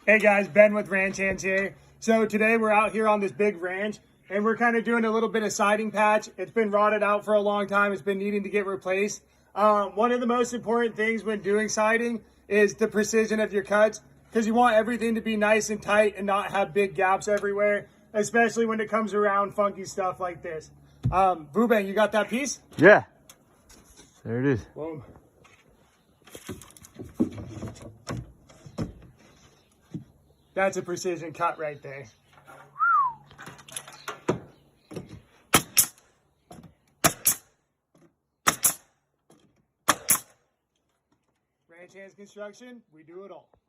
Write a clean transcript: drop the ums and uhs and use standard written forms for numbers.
Hey guys, Ben with Ranch Hands here. So today we're out here on this big ranch and we're kind of doing a little bit of siding patch. It's been rotted out for a long time. It's been needing to get replaced. One of the most important things when doing siding is the precision of your cuts, because you want everything to be nice and tight and not have big gaps everywhere, especially when it comes around funky stuff like this. Bubang, you got that piece? Yeah. There it is. Boom. That's a precision cut right there. Ranch Hands Construction, we do it all.